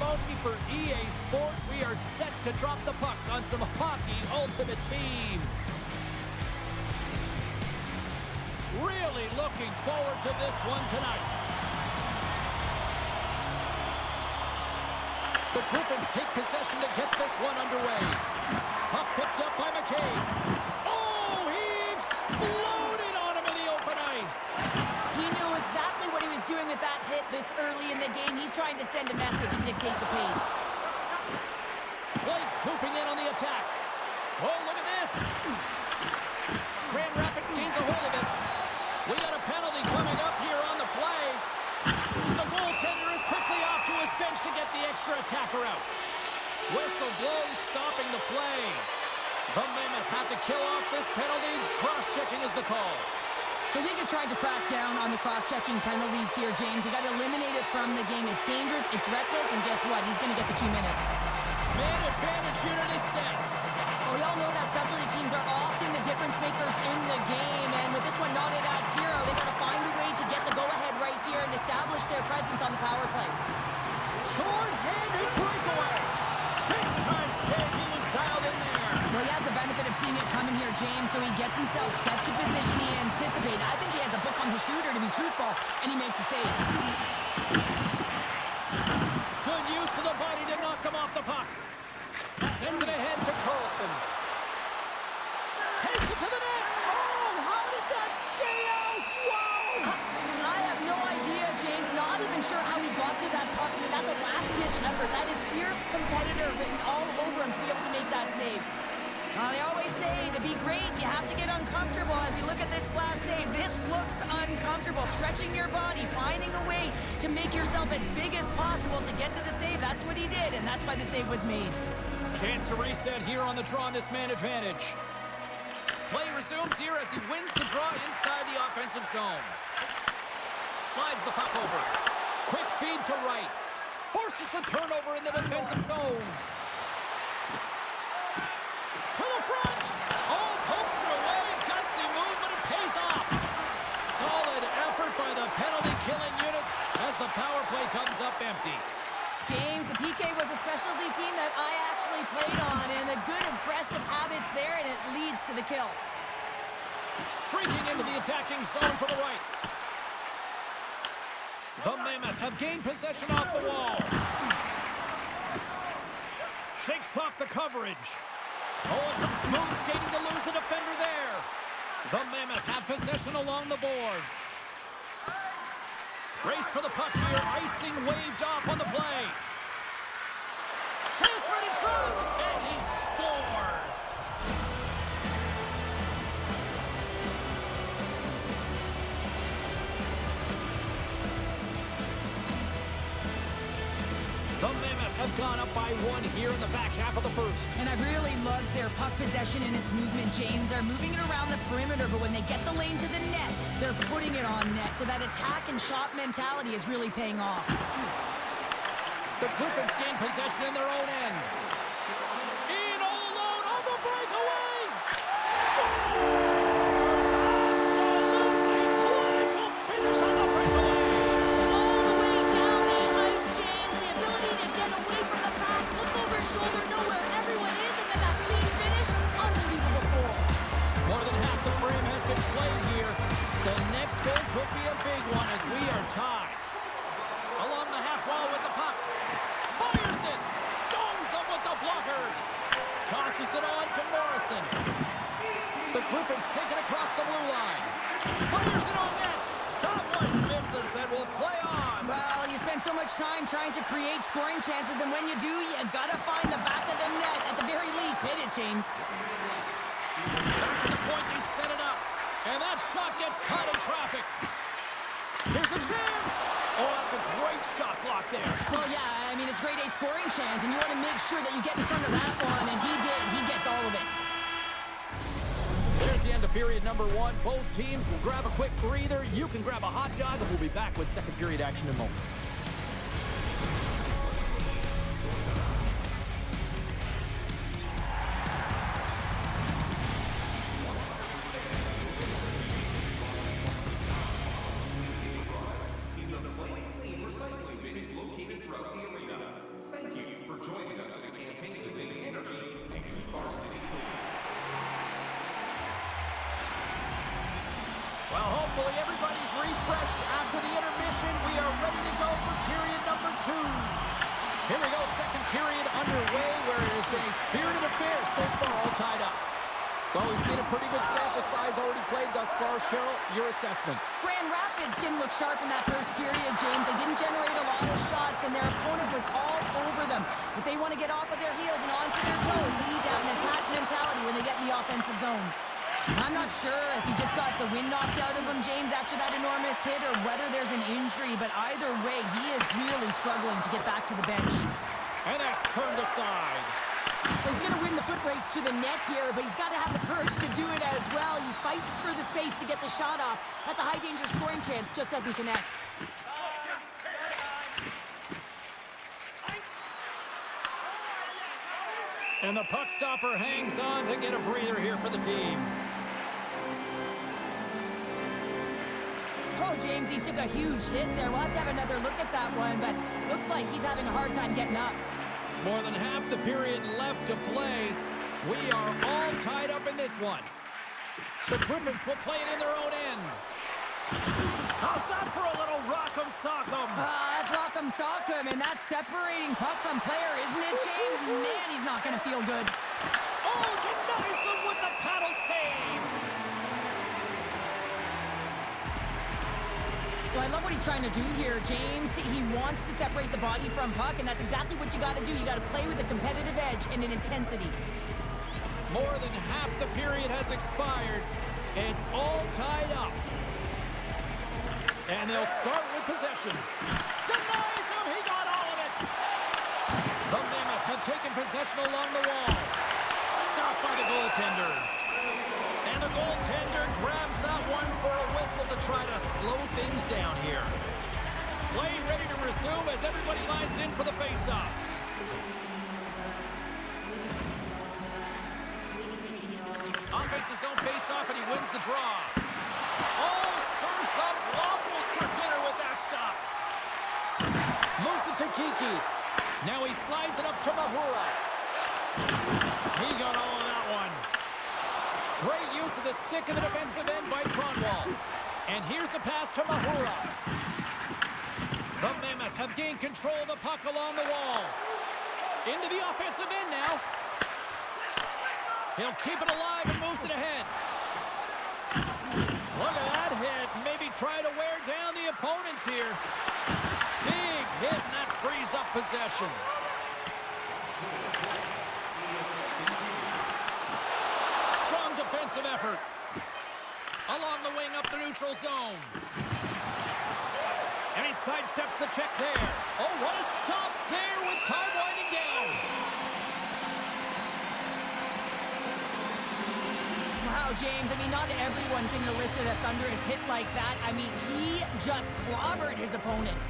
Jablowski for EA Sports. We are set to drop the puck on some Hockey Ultimate Team. Really looking forward to this one tonight. The Griffins take possession to get this one underway. Puck picked up by McCabe. Oh, he exploded on him in the open ice. He knew exactly what he was doing with that hit this early in the game. He's trying to send a message and dictate the pace. Blake swooping in on the attack. Oh, look at this. Grand Rapids gains a hold of it. We got a penalty coming up here on the play. The goaltender is quickly off to his bench to get the extra attacker out. Whistle blown, stopping the play. The Mammoth have to kill off this penalty. Cross-checking is the call. The league is trying to crack down on the cross-checking penalties here, James. They got to eliminate it from the game. It's dangerous, it's reckless, and guess what? He's going to get the 2 minutes. Man advantage unit is set. We all know that specialty teams are often the difference makers in the game, and with this one knotted at 0, they got to find a way to get the go-ahead right here and establish their presence on the power play. Short-handed breakaway. Big-time save. He was dialed in there. Well, he has the benefit of seeing it coming here, James, so he gets himself set to position he anticipated. I think he has a book on the shooter, to be truthful, and he makes a save. Good use of the body to knock him off the puck. Sends it ahead to Carlson. Takes it to the net. Oh, how did that stay out? Wow! I have no idea, James. Not even sure how he got to that puck. I mean, that's a last-ditch effort. That is fierce competitor written all over him to be able to make that save. They always say to be great, you have to get uncomfortable. As you look at this last save, this looks uncomfortable. Stretching your body, finding a way to make yourself as big as possible to get to the save. That's what he did, and that's why the save was made. Chance to reset here on the draw on this man advantage. Play resumes here as he wins the draw inside the offensive zone. Slides the puck over. Quick feed to right. Forces the turnover in the defensive zone. To the front. Oh, pokes it away. Gutsy move, but it pays off. Solid effort by the penalty-killing unit as the power play comes up empty. James, the PK was a specialty team that I actually played on, and the good aggressive habits there, and it leads to the kill. Streaking into the attacking zone for the right. The Mammoth have gained possession off the wall. Shakes off the coverage. Oh, some smooth skating to lose the defender there. The Mammoth have possession along the boards. Race for the puck here. Icing waved off on the play. Chance right in front, and he scores. The Mammoth have gone up by 1 here in the back half of the first. And I really loved their puck possession and its movement, James. They're moving it around the perimeter, but when they get the lane to the net, they're putting it on net. So that attack and shot mentality is really paying off. The Griffins gain possession in their own end. In all alone on the breakaway. Scores! Absolutely clinical finish on the breakaway. All the way down the ice, James. The ability to get away from the pack, look over his shoulder, know where everyone is, and then that clean finish. Unbelievable goal. More than half the frame has been played here. The next goal could be a big one as we are tied. Along the half wall with the puck. Fires it. Stones him with the blocker. Tosses it on to Morrison. The Griffins take it across the blue line. Fires it on net. That one misses and will play on. Well, you spend so much time trying to create scoring chances, and when you do, you gotta find the back of the net. At the very least, hit it, James. Back to the point, they set it up. And that shot gets caught in traffic. Here's a chance. Oh, that's a great shot block there. Well, yeah, I mean, it's grade A scoring chance, and you want to make sure that you get in front of that one, and he did. He gets all of it. There's the end of period number 1. Both teams will grab a quick breather. You can grab a hot dog, and we'll be back with second period action in moments. In the Play Clean recycling bins located throughout the arena. refreshed after the intermission. We are ready to go for period number 2. Here we go, second period underway, where it has been a spirited affair so far, all tied up. Well, we've seen a pretty good sample size already played thus far. Cheryl, your assessment. Grand Rapids didn't look sharp in that first period, James. They didn't generate a lot of shots, and their opponent was all over them. If they want to get off of their heels and onto their toes, they need to have an attack mentality when they get in the offensive zone. I'm not sure if he just got the wind knocked out of him, James, after that enormous hit, or whether there's an injury, but either way, he is really struggling to get back to the bench. And that's turned aside. He's going to win the foot race to the net here, but he's got to have the courage to do it as well. He fights for the space to get the shot off. That's a high-danger scoring chance, just doesn't connect. And the puck stopper hangs on to get a breather here for the team. Oh, James, he took a huge hit there. We'll have to have another look at that one, but looks like he's having a hard time getting up. More than half the period left to play. We are all tied up in this one. The Griffins will play it in their own end. How's that for a little rock'em sock'em? That's rock'em sock'em, and that's separating puck from player, isn't it, James? Man, he's not going to feel good. Oh, denies him with the paddle save. Well, I love what he's trying to do here, James. He wants to separate the body from puck, and that's exactly what you got to do. You got to play with a competitive edge and an intensity. More than half the period has expired. It's all tied up. And they'll start with possession. Denies him. He got all of it. The Mammoth have taken possession along the wall. Stopped by the goaltender. And the goaltender grabs that one for a whistle to try to slow things down here. Play ready to resume as everybody lines in for the face-off. Offense his own face-off, and he wins the draw. Oh, serves up waffles for dinner with that stop. Moves it to Kiki. Now he slides it up to Mahura. He got all of that one. Great use of the stick in the defensive end by Kronwall. And here's the pass to Mahura. The Mammoth have gained control of the puck along the wall. Into the offensive end now. He'll keep it alive and moves it ahead. Look at that hit. Maybe try to wear down the opponents here. Big hit, and that frees up possession. Strong defensive effort. Along the wing up the neutral zone. And he sidesteps the check there. Oh, what a stop there with time winding down. Wow, James, I mean, not everyone can elicit a thunderous hit like that. I mean, he just clobbered his opponent.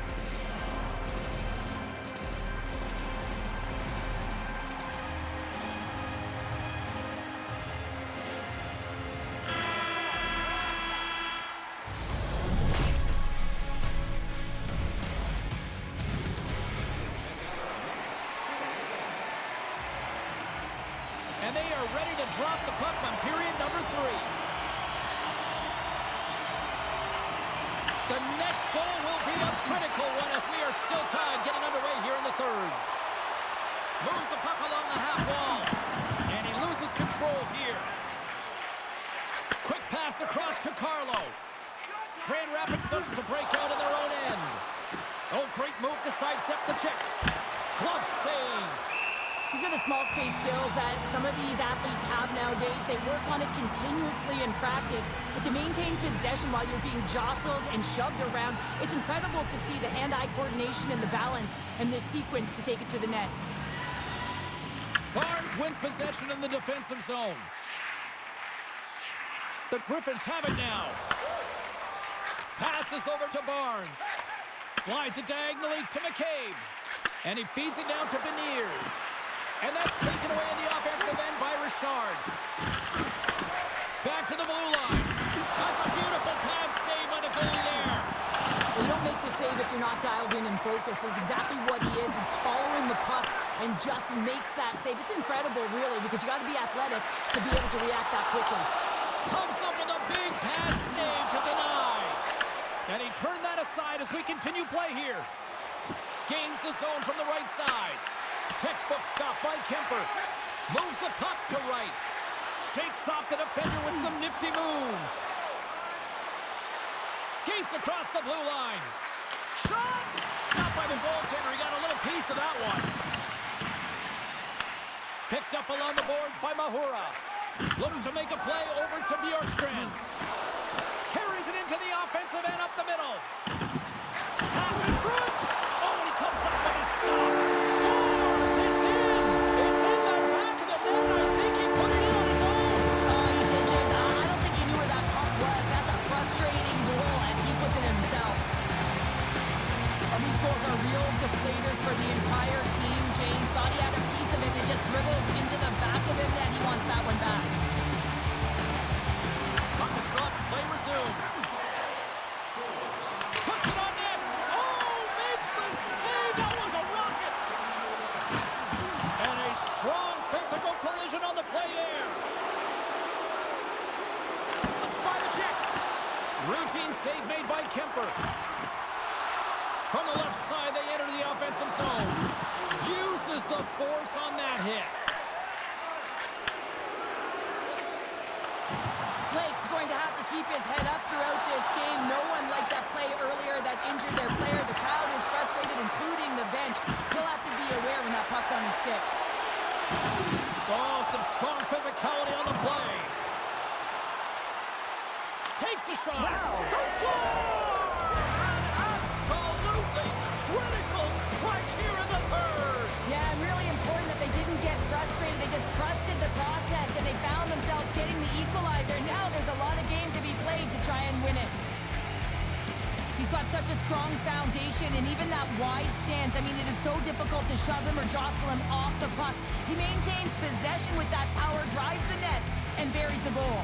And they are ready to drop the puck on period number 3. The next goal will be a critical one as we are still tied, getting underway here in the third. Moves the puck along the half wall. And he loses control here. Quick pass across to Carlo. Grand Rapids looks to break out in their own end. Oh, great move to sidestep the check. Glove save. These are the small space skills that some of these athletes have nowadays. They work on it continuously in practice. But to maintain possession while you're being jostled and shoved around, it's incredible to see the hand-eye coordination and the balance and this sequence to take it to the net. Barnes wins possession in the defensive zone. The Griffins have it now. Passes over to Barnes. Slides it diagonally to McCabe. And he feeds it down to Beniers. And that's taken away in the offensive end by Richard. Back to the blue line. That's a beautiful pad save by the goalie there. Well, you don't make the save if you're not dialed in and focused. That's exactly what he is. He's following the puck and just makes that save. It's incredible, really, because you got to be athletic to be able to react that quickly. Pumps up with a big pad save to deny. And he side as we continue play here. Gains the zone from the right side. Textbook stop by Kemper. Moves the puck to right. Shakes off the defender with some nifty moves. Skates across the blue line. Shot! Stopped by the goaltender. He got a little piece of that one. Picked up along the boards by Mahura. Looks to make a play over to Bjorkstrand. Carries it into the offensive end up the middle. Pass in front. Oh, and he comes up with a stop. Scores! It's in! It's in the back of the net. I think he put it in on his own. Oh, he did, James. I don't think he knew where that puck was. That's a frustrating goal as he puts it himself. Oh, these goals are real deflators for the entire team. James thought he had a piece of it, and it just dribbles into the back of the net. He wants that one back. On the shot, play resumes. Puts it on net. Oh, makes the save. That was a rocket. And a strong physical collision on the play there. Slips by the check. Routine save made by Kemper. From the left side, they enter the offensive zone. Uses the force on that hit. Blake's going to have to keep his head up throughout this game. No one liked that play earlier that injured their player. The crowd is frustrated, including the bench. He'll have to be aware when that puck's on his stick. Oh, some strong physicality on the play. Takes a shot. Wow. They score! An absolutely critical strike here in the third. Yeah, and really important that they didn't get frustrated. They just trusted the process, and they found themselves getting the equalizer. Now there's a lot of game to be played to try and win it. He's got such a strong foundation, and even that wide stance, I mean, it is so difficult to shove him or jostle him off the puck. He maintains possession with that power, drives the net, and buries the goal.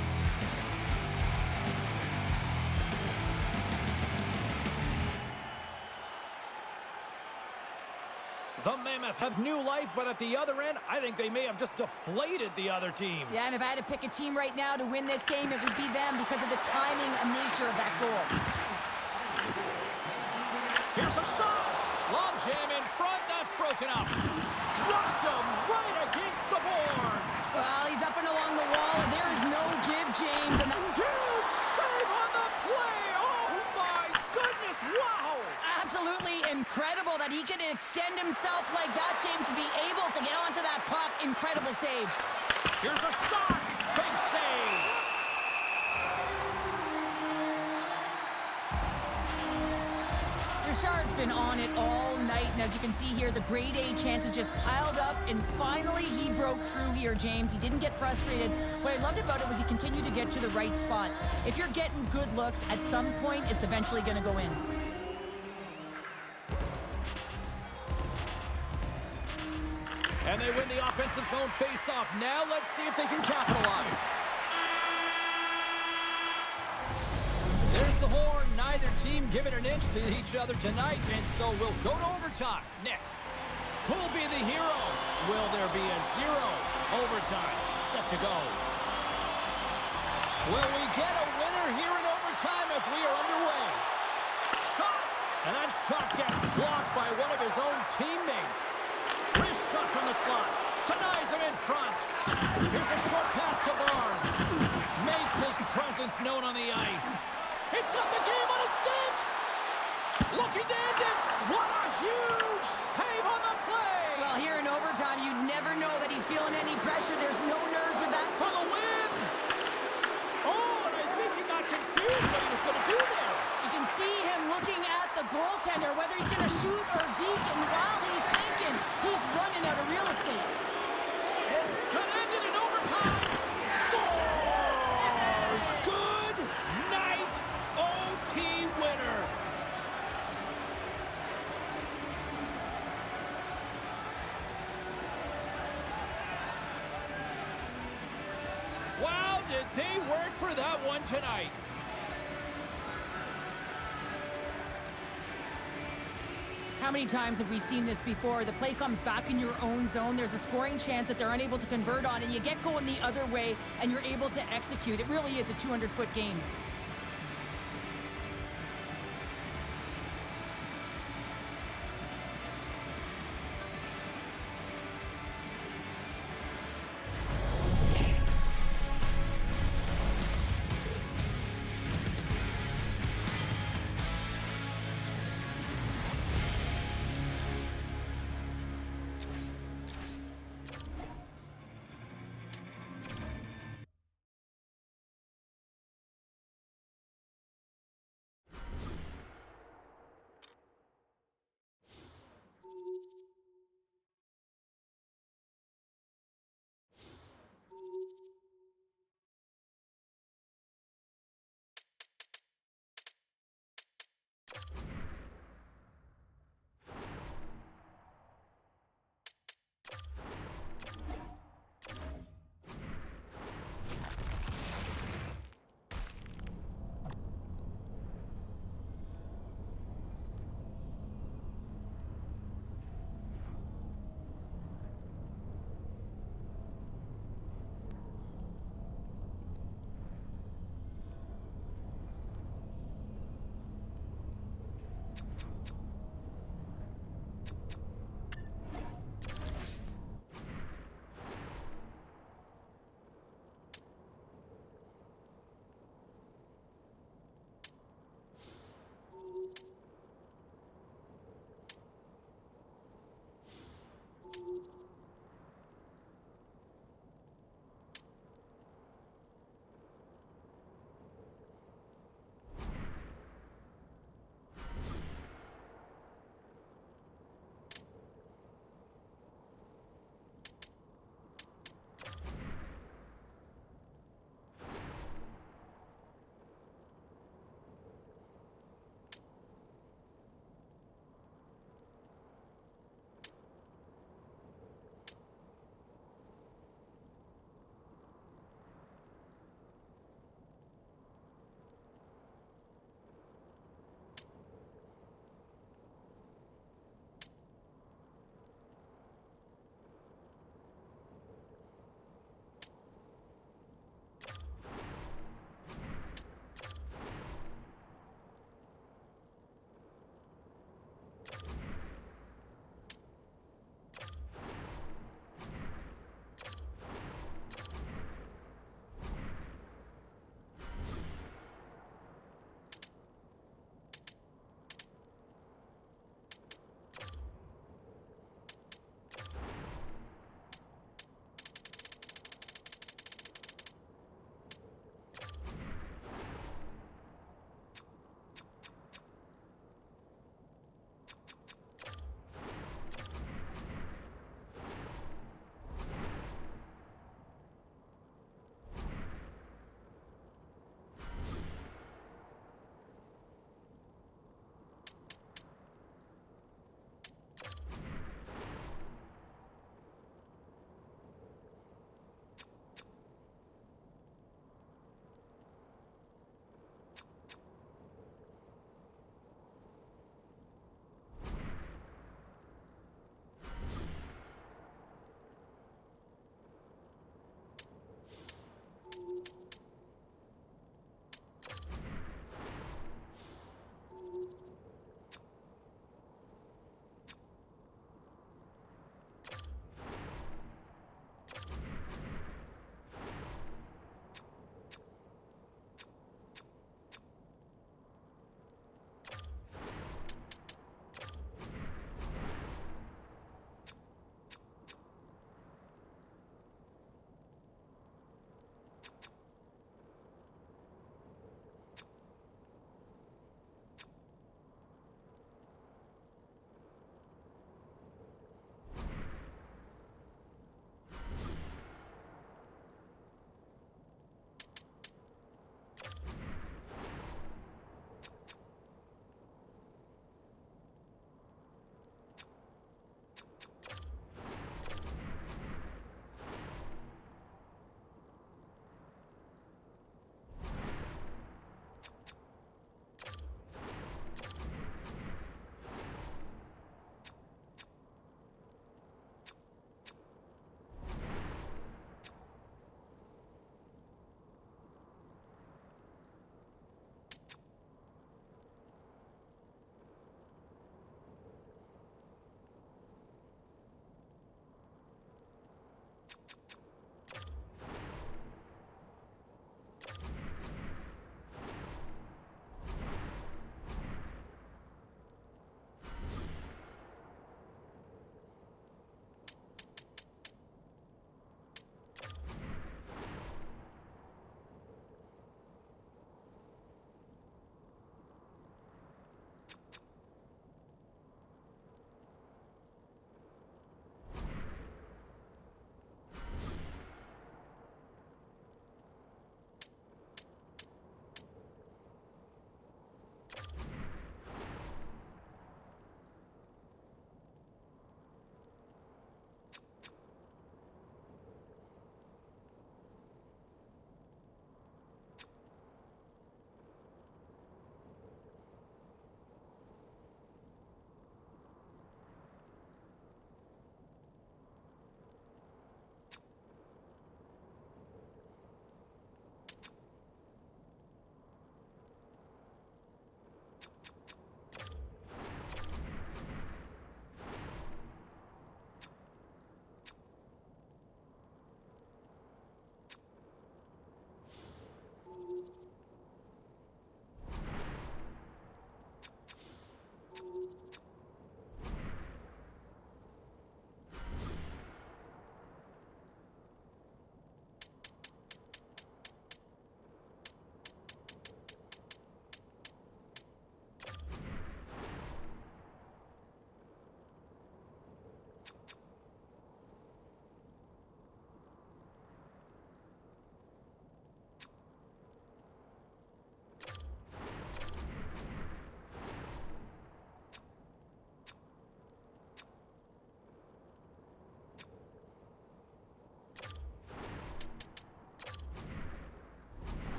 The Mammoth have new life, but at the other end, I think they may have just deflated the other team. Yeah, and if I had to pick a team right now to win this game, it would be them because of the timing and nature of that goal. Here's a shot. Long jam in front. That's broken up. Rocked him right against the boards. Well, he's up and along the wall, and there is no give, James. And Huge save on the play. Oh, my goodness. Wow. absolutely incredible that he could extend himself like that, James, to be able to get onto that puck. Incredible save. Here's a shot. Big save. Richard's been on it all night, and as you can see here, the grade A chances just piled up, and finally he broke through here, James. He didn't get frustrated. What I loved about it was he continued to get to the right spots. If you're getting good looks, at some point, it's eventually going to go in. And they win the offensive zone face-off. Now let's see if they can capitalize. There's the horn. Neither team giving an inch to each other tonight, and so we'll go to overtime next. Who'll be the hero? Will there be a zero? Overtime set to go. Will we get a winner here in overtime as we are underway? Shot! And that shot gets blocked by one of his own teammates. Wrist shot from the slot. Denies him in front. Here's a short pass to Barnes. Makes his presence known on the ice. He's got the game on a stick! Looking to end it! What a huge save on the play! Well, here in overtime, you never know that he's feeling any pressure. There's no nerves with that. For the win! Oh, and I think he got confused what he was going to do there. You can see him looking at the goaltender, whether he's going to shoot or deke, and while he's thinking, he's running out of real estate. It's going to end it in overtime. Scores! Good night, OT winner. Wow, did they work for that one tonight. How many times have we seen this before? The play comes back in your own zone. There's a scoring chance that they're unable to convert on, and you get going the other way, and you're able to execute. It really is a 200-foot game.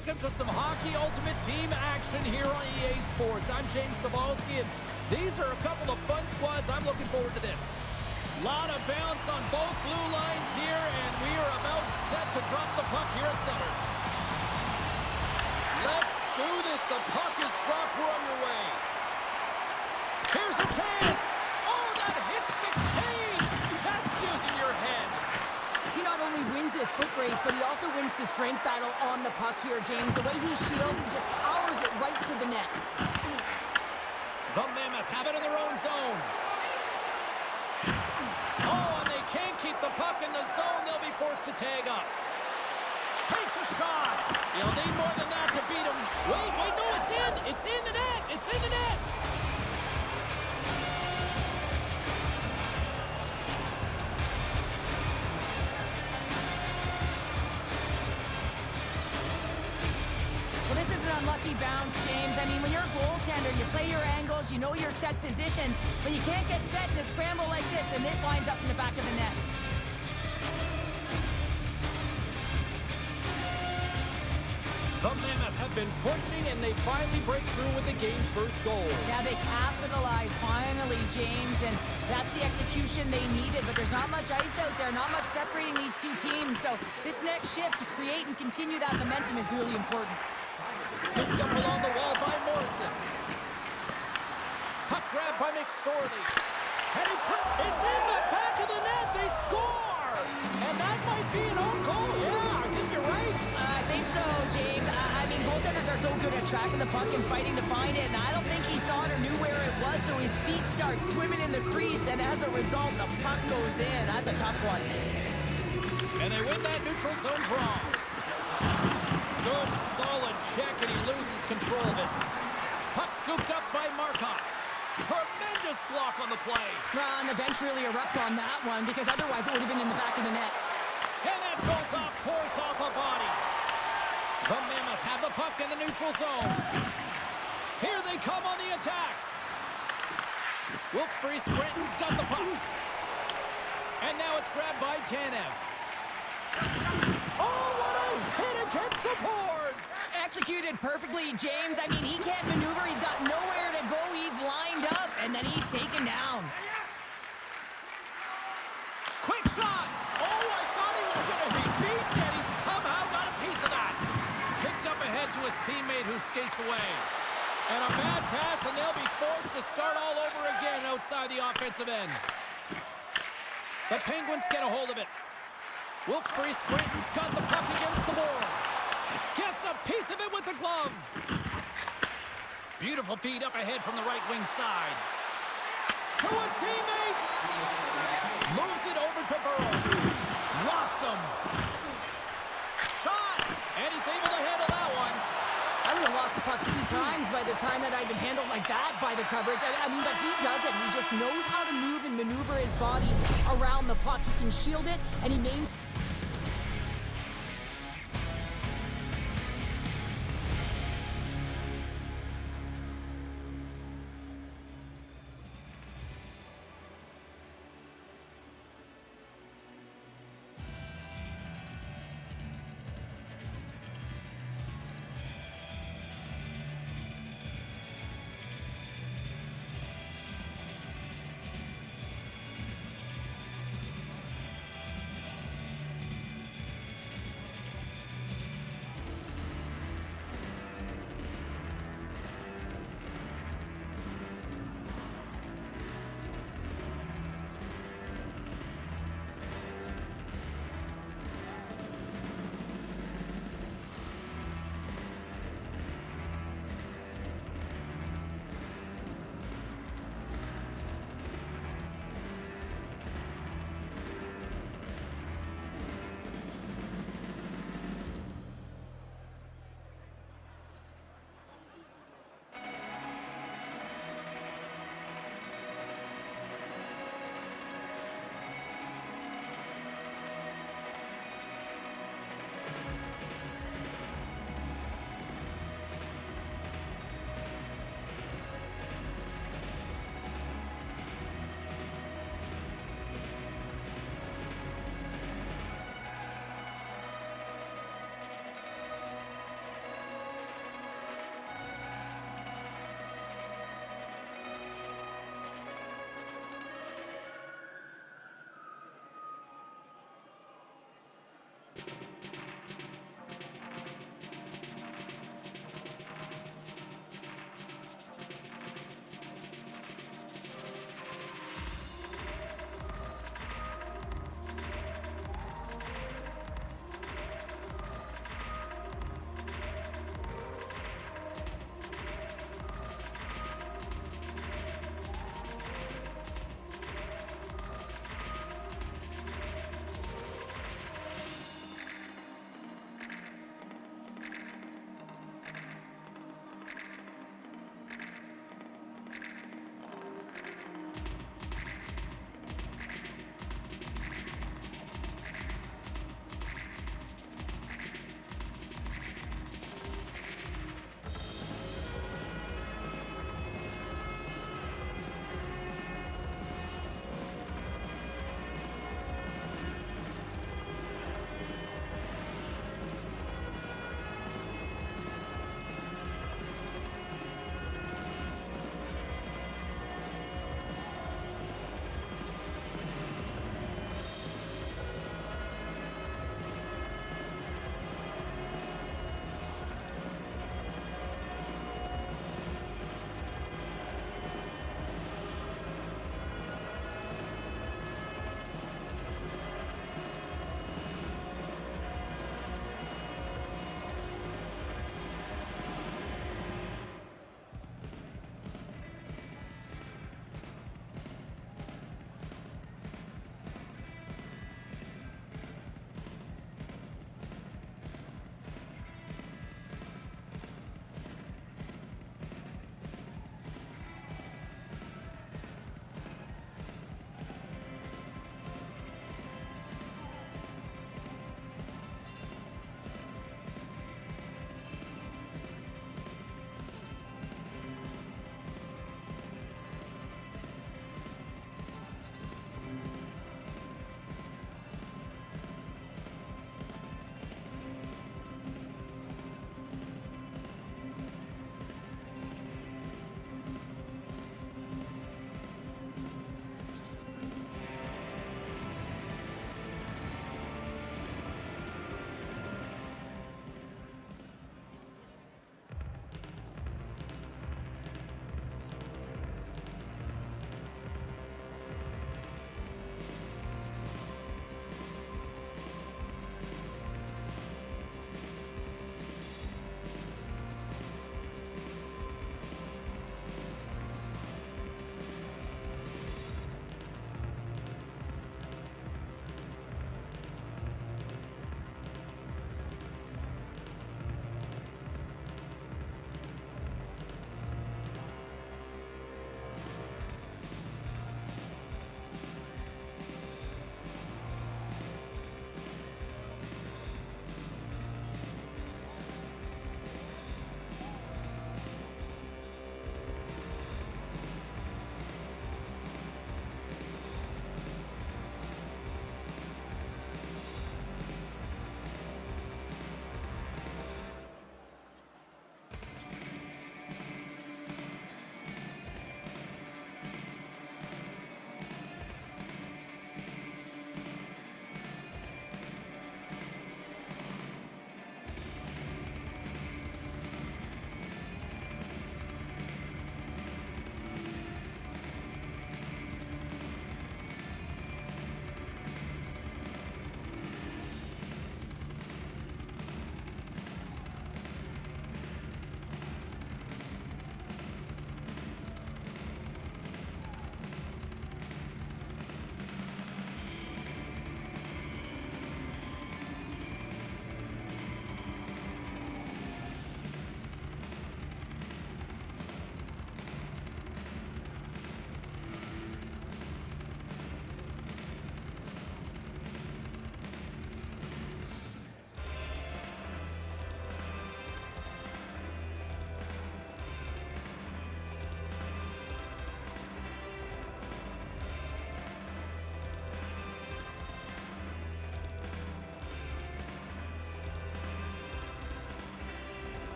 Welcome to some Hockey Ultimate Team action here on EA Sports. I'm James Cybulski, and these are a couple of fun squads. I'm looking forward to this. Lot of bounce on both blue lines here, and we are about set to drop the puck here at center. Let's do this. The puck is dropped. We're underway. Here's a chance. Oh, that hits the cage. That's using your head. He not only wins this foot race, but he also wins the strength battle on the puck here, James. The way he shields, he just powers it right to the net. The Mammoth have it in their own zone. Oh, and they can't keep the puck in the zone. They'll be forced to tag up. Takes a shot. You'll need more than that to beat him. Wait, no, it's in. It's in the net. It's in the net. Well, this is an unlucky bounce, James. I mean, when you're a goaltender, you play your angles, you know your set positions, but you can't get set in a scramble like this, and it winds up in the back of the net. The Mammoth have been pushing, and they finally break through with the game's first goal. Yeah, they capitalize finally, James, and that's the execution they needed, but there's not much ice out there, not much separating these two teams, so this next shift to create and continue that momentum is really important. Scooped up along the wall by Morrison. Puck grab by McSorley. And it's in the back of the net. They score! And that might be an own goal. Yeah, I think you're right. I think so, James. I mean, goaltenders are so good at tracking the puck and fighting to find it, and I don't think he saw it or knew where it was, so his feet start swimming in the crease, and as a result, the puck goes in. That's a tough one. And they win that neutral zone draw. Good, solid check, and he loses control of it. Puck scooped up by Markov. Tremendous block on the play. And the bench really erupts on that one, because otherwise it would have been in the back of the net. And that goes off course off a body. The Mammoth have the puck in the neutral zone. Here they come on the attack. Wilkes-Barre Scranton's got the puck. And now it's grabbed by Tanev. Oh, what a hit against the boards! Executed perfectly, James. I mean, he can't maneuver. He's got nowhere to go. He's lined up, and then he's taken down. Quick shot! Oh, I thought he was going to be beaten, and he somehow got a piece of that. Picked up ahead to his teammate who skates away. And a bad pass, and they'll be forced to start all over again outside the offensive end. The Penguins get a hold of it. Wilkes-Barre Scranton's got the puck against the boards. Gets a piece of it with the glove. Beautiful feed up ahead from the right wing side. To his teammate. Moves it over to Burrows. Rocks him. Shot. And he's able to handle that one. I would have lost the puck 3 times by the time that I'd been handled like that by the coverage. I mean, but he doesn't. He just knows how to move and maneuver his body around the puck. He can shield it, and he maintains.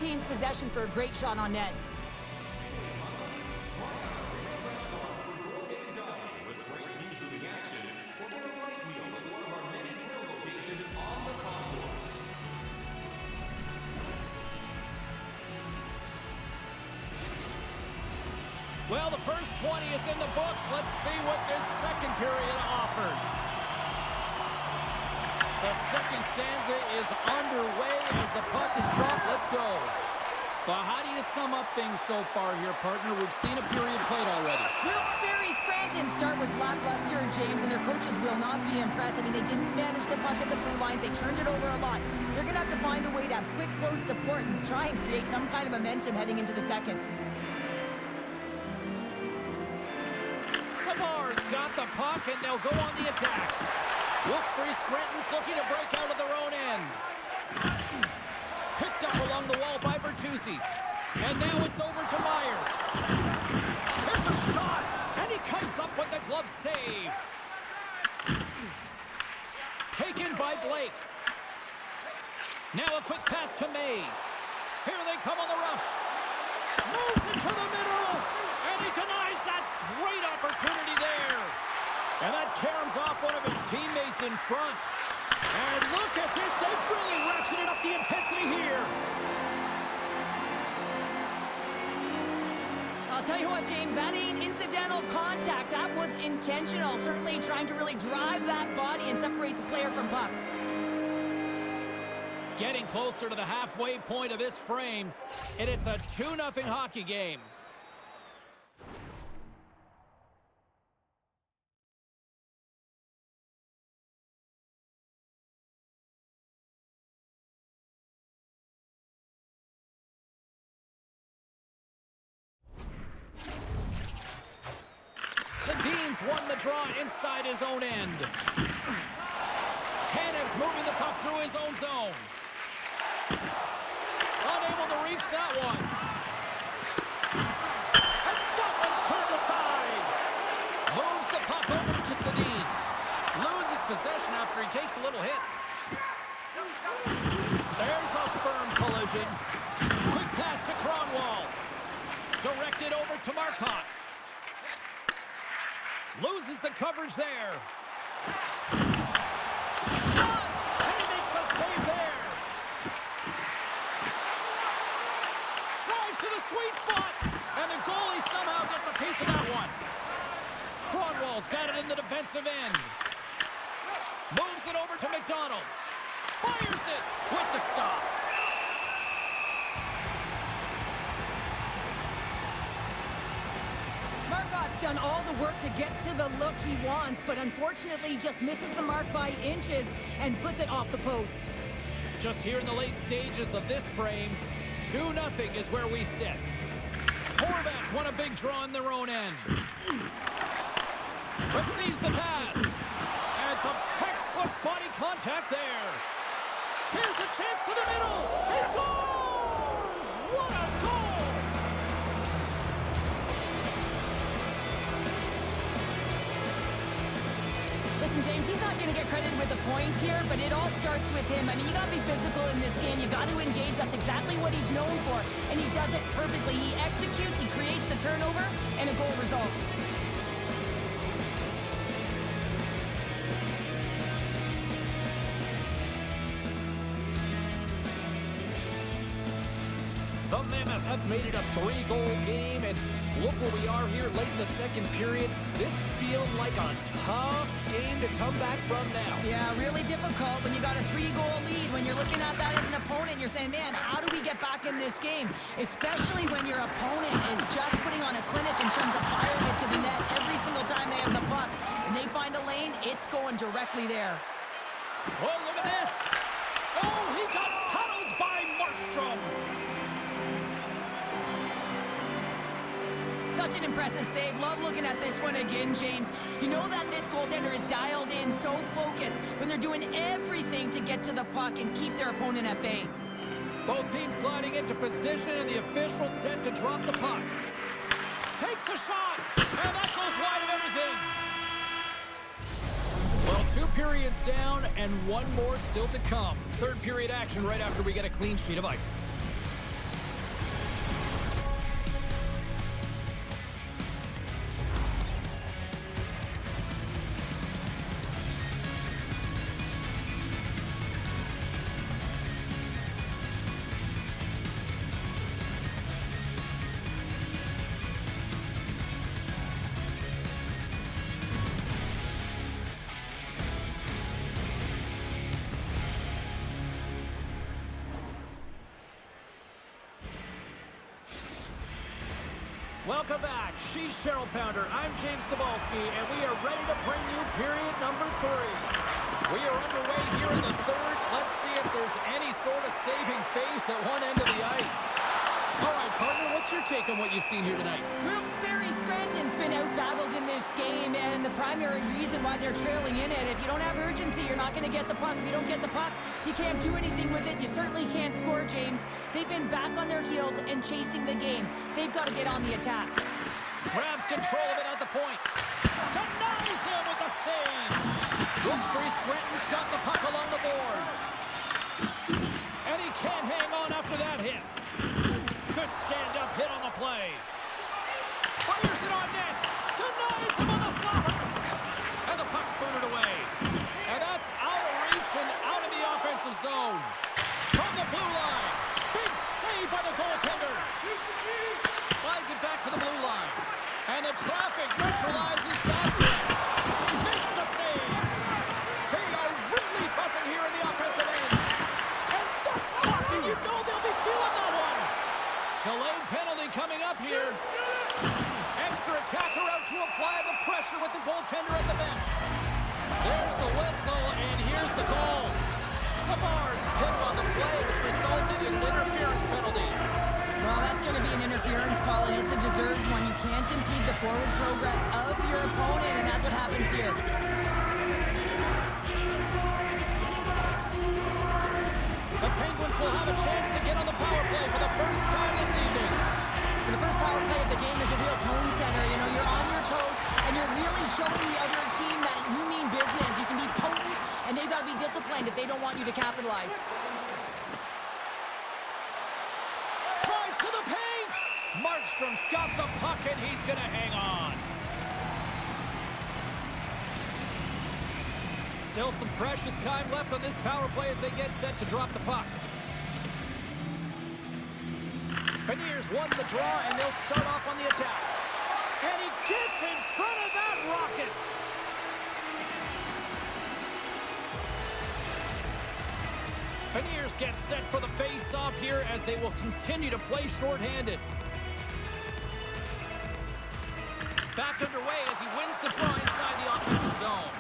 retains possession for a great shot on net. Well, the first 20 is in the books. Let's see what this second period offers. The second stanza is underway as the puck is dropped. Let's go. Well, how do you sum up things so far here, partner? We've seen a period played already. Wilkes-Barre Scranton start was lackluster, James, and their coaches will not be impressed. I mean, they didn't manage the puck at the blue lines. They turned it over a lot. They're going to have to find a way to have quick, close support and try and create some kind of momentum heading into the second. Savard's got the puck, and they'll go on the attack. Wilkes-Barre Scranton's looking to break out of their own end. Picked up along the wall by Bertuzzi. And now it's over to Myers. Here's a shot, and he comes up with the glove save. Taken by Blake. Now a quick pass to May. Here they come on the rush. Moves into the middle, and he denies that great opportunity there. And that caroms off one of his teammates in front. And look at this, they've really ratcheted up the intensity here. I'll tell you what, James, that ain't incidental contact. That was intentional, certainly trying to really drive that body and separate the player from puck. Getting closer to the halfway point of this frame, and it's a 2-0 hockey game. Sedin's won the draw inside his own end. Tanev's moving the puck through his own zone. Unable to reach that one. And that one's turned aside. Moves the puck over to Sedin. Loses possession after he takes a little hit. There's a firm collision. Quick pass to Kronwall. Directed over to Marcotte. Loses the coverage there. Shot! And he makes a save there. Drives to the sweet spot. And the goalie somehow gets a piece of that one. Kronwall's got it in the defensive end. Moves it over to McDonald. Fires it with the stop. Marcotte's done all the work to get to the look he wants, but unfortunately just misses the mark by inches and puts it off the post. Just here in the late stages of this frame, 2-0 is where we sit. Horvats want a big draw in their own end. Receives the pass. And some textbook body contact there. Here's a chance to the middle. He scores! What a goal! Listen, James, he's not going to get credited with a point here, but it all starts with him. I mean, you got to be physical in this game. You got to engage. That's exactly what he's known for, and he does it perfectly. He executes, he creates the turnover, and a goal results. The Mammoth have made it a 3-goal game, and look where we are here late in the second period. This feels like a tough game to come back from now. Yeah, really difficult when you got a 3-goal lead. When you're looking at that as an opponent, you're saying, man, how do we get back in this game? Especially when your opponent is just putting on a clinic in terms of firing it to the net every single time they have the puck. And they find a lane, it's going directly there. Oh, look at this. Oh, he got paddled by Markstrom. Such an impressive save. Love looking at this one again, James. You know that this goaltender is dialed in, so focused when they're doing everything to get to the puck and keep their opponent at bay. Both teams gliding into position, and the official set to drop the puck. Takes a shot, and that goes wide of everything. Well, 2 periods down, and 1 more still to come. Third period action right after we get a clean sheet of ice. Welcome back. She's Cheryl Pounder. I'm James Cebulski, and we are ready to bring you period number 3. We are underway here in the third. Let's see if there's any sort of saving face at one end of the ice. All right, partner, what's your take on what you've seen here tonight? Wilkes-Barre Scranton's been out-battled in this game, and the primary reason why they're trailing in it, if you don't have urgency, you're not going to get the puck. If you don't get the puck, you can't do anything with it. You certainly can't score, James. They've been back on their heels and chasing the game. They've got to get on the attack. Grabs control of it at the point. Denies him with the save. Wilkes-Barre Scranton's got the puck along the boards. And he can't hang on after that hit. Good stand-up hit on the play. Fires it on net. Denies him on the slapper. And the puck's booted away. And that's out of reach and out of the offensive zone. From the blue line. Big save by the goaltender. Slides it back to the blue line. And the traffic neutralizes that hit. Makes the save. They are really buzzing here in the offensive end. And that's blocked, and you know they'll be feeling that one. Delayed penalty coming up here. Extra attacker out to apply the pressure with the goaltender at the bench. There's the whistle, and here's the call. Savard's pick on the play has resulted in an interference penalty. Well, that's going to be an interference call, and it's a deserved one. You can't impede the forward progress of your opponent, and that's what happens here. The Penguins will have a chance to get on the power play for the first time this evening. And the first power play of the game is a real tone setter. You know, you're on your toes, and you're really showing the other team that you mean business. You can be potent, and they've got to be disciplined if they don't want you to capitalize. Drives to the paint. Markstrom's got the puck, and he's going to hang on. Still some precious time left on this power play as they get set to drop the puck. Beniers won the draw, and they'll start off on the attack. And he gets in front of that rocket. Beniers gets set for the face-off here as they will continue to play shorthanded. Back underway as he wins the draw inside the offensive zone.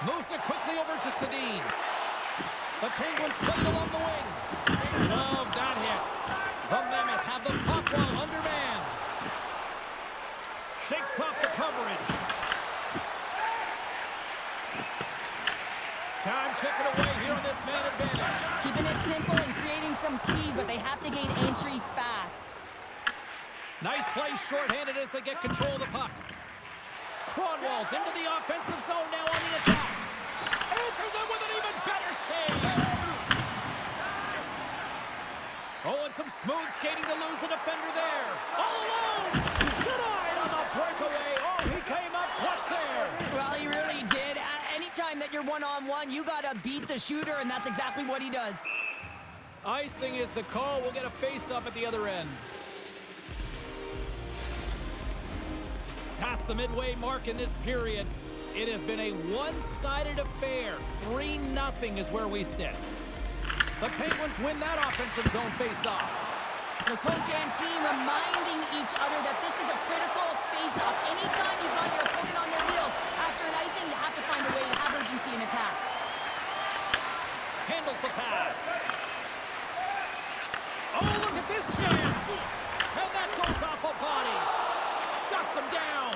Moves it quickly over to Sedin. The Penguins play it along the wing. Love that hit. The Mammoth have the puck while undermanned. Shakes off the coverage. Time ticking away here on this man advantage. Keeping it simple and creating some speed, but they have to gain entry fast. Nice play shorthanded as they get control of the puck. Cronwall's into the offensive zone now on the attack. Answers it with an even better save. Oh, and some smooth skating to lose the defender there. All alone. Denied on the breakaway. Oh, he came up clutch there. Well, he really did. Anytime that you're one-on-one, you got to beat the shooter, and that's exactly what he does. Icing is the call. We'll get a face-off at the other end. Past the midway mark in this period, it has been a one-sided affair. 3-0 is where we sit. The Penguins win that offensive zone face-off. The coach and team reminding each other that this is a critical face-off. Anytime you've got your opponent on their heels, after an icing, you have to find a way to have urgency in attack. Handles the pass. Oh, look at this chance. And that goes off a body. Shuts him down.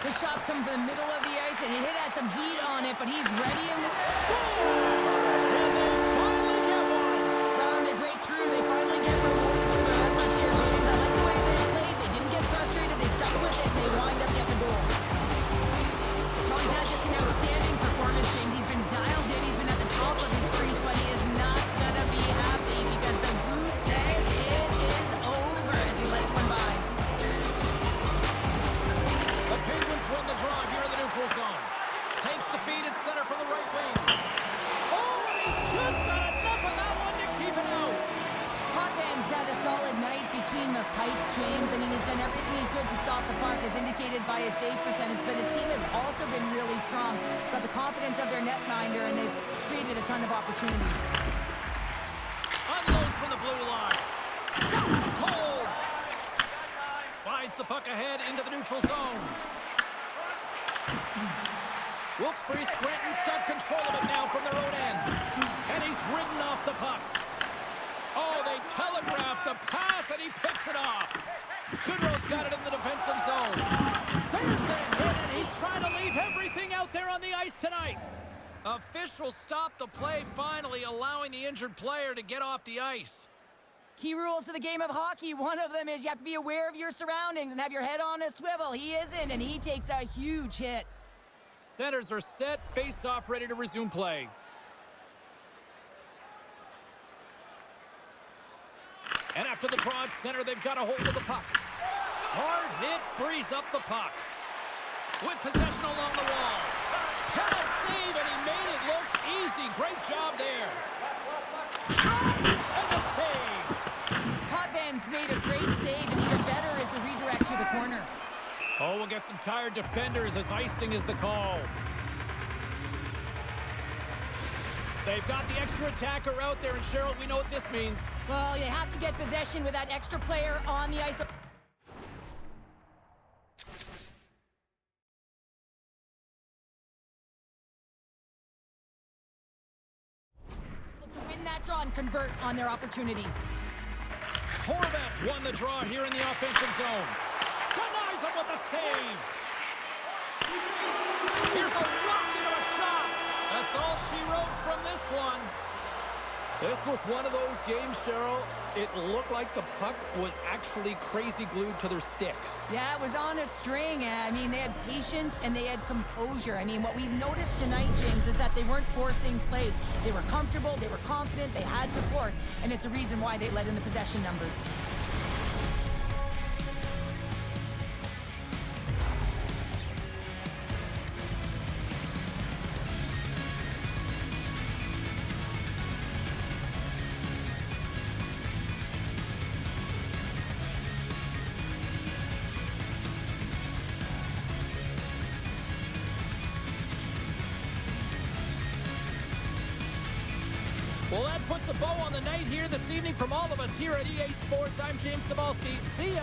The shots come from the middle of the ice, and it has some heat on it, but he's ready and scores! And they finally get one. They break through. They finally get rewarded for their efforts here, James. I like the way they played. They didn't get frustrated. They stuck with it, and they wind up getting the goal. Well, he's had just an outstanding performance, James. He's been dialed in. He's been at the top of his crease, but he is not going to be happy because the Goose say it is over as he lets one by. The Penguins win the draw here in the neutral zone. Takes the feed at center from the right wing. Oh, and he just got enough of that one to keep it out. Potvin had a solid night between the pipes, James. I mean, he's done everything he could to stop the puck, as indicated by his save percentage, but his team has also been really strong. Got the confidence of their netminder, and they've created a ton of opportunities. Unloads from the blue line. Stops him cold. Slides the puck ahead into the neutral zone. Wilkes-Barre Scranton's got control of it now from their own end. And he's ridden off the puck. Oh, they telegraphed the pass, and he picks it off. Goodrow's got it in the defensive zone. There's a hit, and he's trying to leave everything out there on the ice tonight. Officials stopped the play finally, allowing the injured player to get off the ice. Key rules to the game of hockey. One of them is you have to be aware of your surroundings and have your head on a swivel. He isn't, and he takes a huge hit. Centers are set, face-off ready to resume play. And after the draw at center, they've got a hold of the puck. Hard hit frees up the puck. With possession along the wall. Penalty save, and he made it look easy. Great job there. And the save. Potvins made a great save, and even better is the redirect to the corner. Oh, we'll get some tired defenders as icing is the call. They've got the extra attacker out there, and Cheryl, we know what this means. Well, you have to get possession with that extra player on the ice. To win that draw and convert on their opportunity. Horvat's won the draw here in the offensive zone. Denies him with a save. Here's a rocket of a shot. That's all she wrote from this one. This was one of those games, Cheryl. It looked like the puck was actually crazy glued to their sticks. Yeah, it was on a string. I mean, they had patience and they had composure. I mean, what we've noticed tonight, James, is that they weren't forcing plays. They were comfortable, they were confident, they had support, and it's a reason why they led in the possession numbers. Well, that puts a bow on the night here this evening from all of us here at EA Sports. I'm James Cybulski. See ya.